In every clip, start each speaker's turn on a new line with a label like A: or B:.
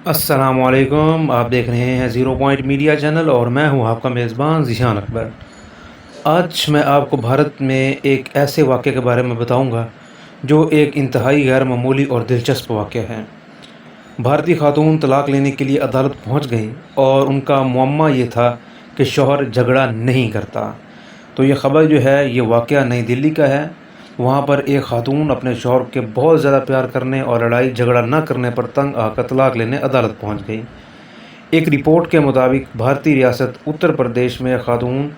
A: السلام علیکم، آپ دیکھ رہے ہیں زیرو پوائنٹ میڈیا چینل اور میں ہوں آپ کا میزبان ذیشان اکبر۔ آج میں آپ کو بھارت میں ایک ایسے واقعے کے بارے میں بتاؤں گا جو ایک انتہائی غیر معمولی اور دلچسپ واقعہ ہے۔ بھارتی خاتون طلاق لینے کے لیے عدالت پہنچ گئی اور ان کا معمہ یہ تھا کہ شوہر جھگڑا نہیں کرتا۔ تو یہ خبر جو ہے یہ واقعہ نئی دلی کا ہے۔ وہاں پر ایک خاتون اپنے شوہر کے بہت زیادہ پیار کرنے اور لڑائی جھگڑا نہ کرنے پر تنگ آ کر طلاق لینے عدالت پہنچ گئی۔ ایک رپورٹ کے مطابق بھارتی ریاست اتر پردیش میں خاتون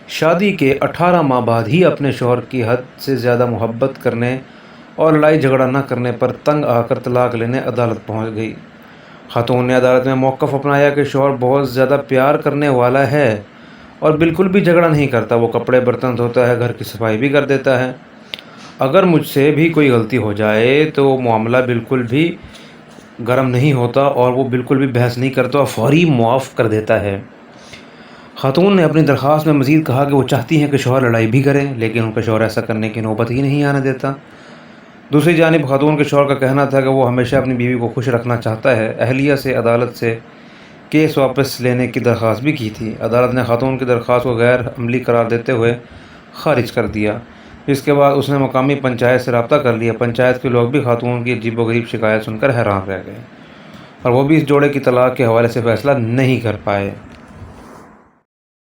A: شادی کے 18 ماہ بعد ہی اپنے شوہر کی حد سے زیادہ محبت کرنے اور لڑائی جھگڑا نہ کرنے پر تنگ آ کر طلاق لینے عدالت پہنچ گئی۔ خاتون نے عدالت میں موقف اپنایا کہ شوہر بہت زیادہ پیار کرنے والا ہے اور بالکل بھی جھگڑا نہیں کرتا، وہ کپڑے برتن دھوتا ہے، گھر کی صفائی بھی کر دیتا ہے۔ اگر مجھ سے بھی کوئی غلطی ہو جائے تو معاملہ بالکل بھی گرم نہیں ہوتا اور وہ بالکل بھی بحث نہیں کرتا اور فوری معاف کر دیتا ہے۔ خاتون نے اپنی درخواست میں مزید کہا کہ وہ چاہتی ہیں کہ شوہر لڑائی بھی کرے، لیکن ان کا شوہر ایسا کرنے کی نوبت ہی نہیں آنے دیتا۔ دوسری جانب خاتون کے شوہر کا کہنا تھا کہ وہ ہمیشہ اپنی بیوی کو خوش رکھنا چاہتا ہے۔ اہلیہ سے عدالت سے کیس واپس لینے کی درخواست بھی کی تھی۔ عدالت نے خاتون کی درخواست کو غیر عملی قرار دیتے ہوئے خارج کر دیا۔ اس کے بعد اس نے مقامی پنچایت سے رابطہ کر لیا۔ پنچایت کے لوگ بھی خاتون کی عجیب و غریب شکایت سن کر حیران رہ گئے اور وہ بھی اس جوڑے کی طلاق کے حوالے سے فیصلہ نہیں کر پائے۔